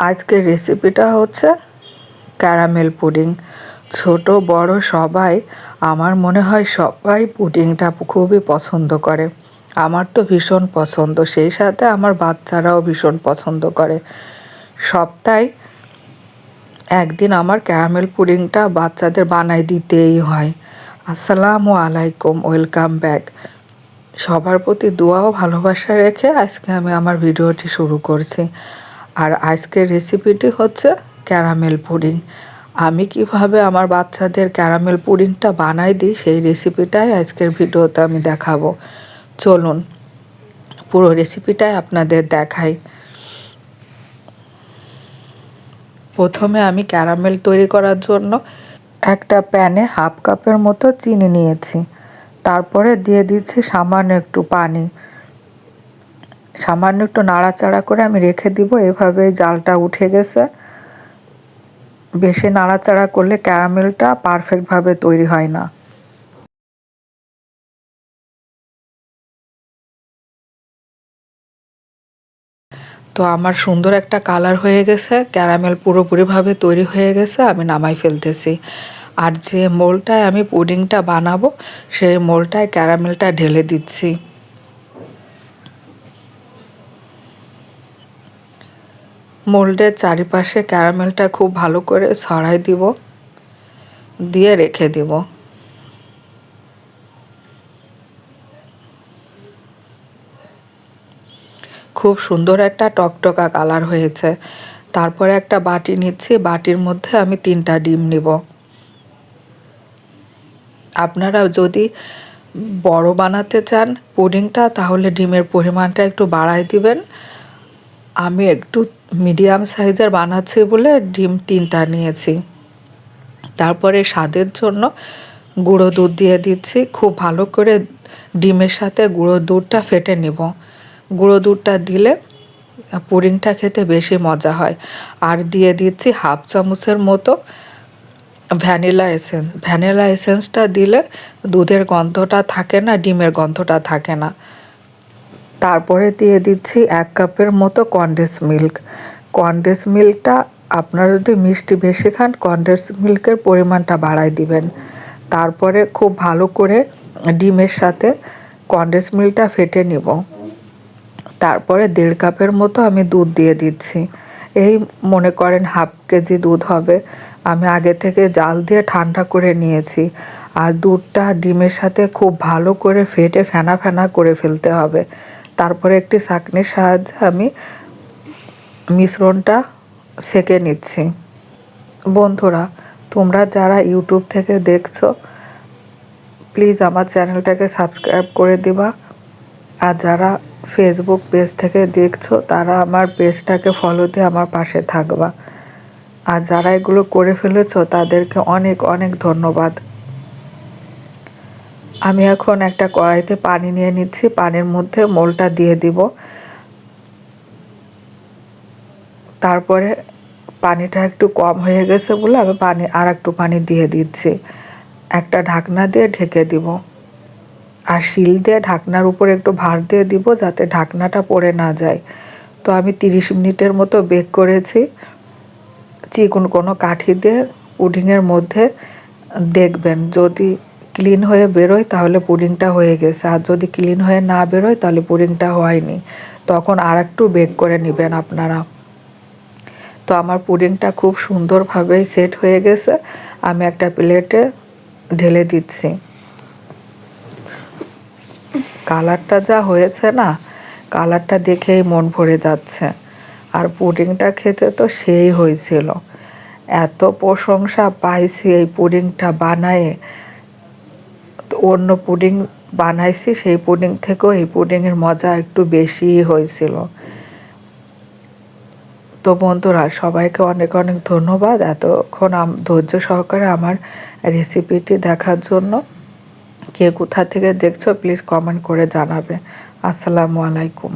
আজকের রেসিপিটা হচ্ছে ক্যারামেল পুডিং। ছোট বড় সবাই, আমার মনে হয় সবাই পুডিংটা খুবই পছন্দ করে। আমার তো ভীষণ পছন্দ, সেই সাথে আমার বাচ্চারাও ভীষণ পছন্দ করে। সপ্তাহে একদিন আমার ক্যারামেল পুডিংটা বাচ্চাদের বানাই দিতেই হয়। আসসালামু আলাইকুম, ওয়েলকাম ব্যাক। সবার প্রতি দোয়া ও ভালোবাসা রেখে আজকে আমি আমার ভিডিওটি শুরু করছি। আর আজকের রেসিপিটি হচ্ছে ক্যারামেল পুডিং। আমি কিভাবে আমার বাচ্চাদের ক্যারামেল পুডিংটা বানাই দিই সেই রেসিপিটাই আজকের ভিডিওতে আমি দেখাবো। চলুন পুরো রেসিপিটাই আপনাদের দেখাই। প্রথমে আমি ক্যারামেল তৈরি করার জন্য একটা প্যানে হাফ কাপের মতো চিনি নিয়েছি। তারপরে দিয়ে দিচ্ছি সামান্য একটু পানি। সামান্য একটু নাড়াচাড়া করে আমি রেখে দিব। এভাবে জালটা উঠে গেছে। বেশি নাড়াচাড়া করলে ক্যারামেলটা পারফেক্টভাবে তৈরি হয় না। তো আমার সুন্দর একটা কালার হয়ে গেছে, ক্যারামেল পুরোপুরিভাবে তৈরি হয়ে গেছে। আমি নামাই ফেলতেছি। আর যে মোলটায় আমি পুডিংটা বানাবো সেই মোলটায় ক্যারামেলটা ঢেলে দিচ্ছি। মোল্ডের চারিপাশে ক্যারামেলটা খুব ভালো করে ছড়াই দিব, দিয়ে রেখে দিব। খুব সুন্দর একটা টকটকা কালার হয়েছে। তারপরে একটা বাটি নিচ্ছি, বাটির মধ্যে আমি 3টা ডিম নিব। আপনারা যদি বড় বানাতে চান পুডিংটা তাহলে ডিমের পরিমাণটা একটু বাড়াই দিবেন। আমি একটু মিডিয়াম সাইজের বানাচ্ছি বলে ডিম 3টা নিয়েছি। তারপরে স্বাদের জন্য গুঁড়ো দুধ দিয়ে দিচ্ছি। খুব ভালো করে ডিমের সাথে গুঁড়ো দুধটা ফেটে নেব। গুঁড়ো দুধটা দিলে পুডিংটা খেতে বেশি মজা হয়। আর দিয়ে দিচ্ছি হাফ চামচের মতো ভ্যানিলা এসেন্স। ভ্যানিলা এসেন্সটা দিলে দুধের গন্ধটা থাকে না, ডিমের গন্ধটা থাকে না। তারপরে দিয়ে দিচ্ছি 1 কাপের মতো কনডেন্স মিল্ক। কনডেন্স মিল্কটা আপনারা যদি মিষ্টি বেশি খান কনডেন্স মিল্কের পরিমাণটা বাড়ায় দিবেন। তারপরে খুব ভালো করে ডিমের সাথে কনডেন্স মিল্কটা ফেটে নিব। তারপরে 1.5 কাপের মতো আমি দুধ দিয়ে দিচ্ছি। এই মনে করেন হাফ কেজি দুধ হবে। আমি আগে থেকে জাল দিয়ে ঠান্ডা করে নিয়েছি। আর দুধটা ডিমের সাথে খুব ভালো করে ফেটে ফেনা ফেনা করে ফেলতে হবে। তারপরে একটি ছাঁকনির সাহায্যে আমি মিশ্রণটা সেঁকে নিচ্ছি। বন্ধুরা, তোমরা যারা ইউটিউব থেকে দেখছো প্লিজ আমার চ্যানেলটাকে সাবস্ক্রাইব করে দিবা। আর যারা ফেসবুক পেজ থেকে দেখছো তারা আমার পেজটাকে ফলো দিয়ে আমার পাশে থাকবা। আর যারা এগুলো করে ফেলেছো তাদেরকে অনেক অনেক ধন্যবাদ। আমি এখন একটা কড়াইতে পানি নিয়ে নিচ্ছি। পানির মধ্যে মোলটা দিয়ে দিব। তারপরে পানিটা একটু কম হয়ে গেছে বলে আমি আর একটু পানি দিয়ে দিচ্ছি। একটা ঢাকনা দিয়ে ঢেকে দিব। আর শিল দিয়ে ঢাকনার উপর একটু ভার দিয়ে দিব যাতে ঢাকনাটা পড়ে না যায়। তো আমি 30 মিনিটের মতো বেক করেছি। চিকন কোনো কাঠি দিয়ে পুডিংয়ের মধ্যে দেখবেন যদি ক্লিন হয়ে বেরোয় তাহলে পুডিংটা হয়ে গেছে। আর যদি ক্লিন হয়ে না বেরোয় তাহলে পুডিংটা হয়নি। তখন আর একটু বেক করে নেবেন আপনারা। তো আমার পুডিংটা খুব সুন্দরভাবে সেট হয়ে গেছে। আমি একটা প্লেটে ঢেলে দিচ্ছি। কালারটা যা হয়েছে না, কালারটা দেখেই মন ভরে যাচ্ছে। আর পুডিংটা খেতে তো সেই হয়েছিল। এত প্রশংসা পাইছি এই পুডিংটা বানায়ে। অন্য পুডিং বানাইছি সেই পুডিং থেকেও এই পুডিংয়ের মজা একটু বেশিই হয়েছিল। তো বন্ধুরা, সবাইকে অনেক অনেক ধন্যবাদ এতক্ষণ ধৈর্য সহকারে আমার রেসিপিটি দেখার জন্য। কে কোথা থেকে দেখছো প্লিজ কমেন্ট করে জানাবে। আসসালামু আলাইকুম।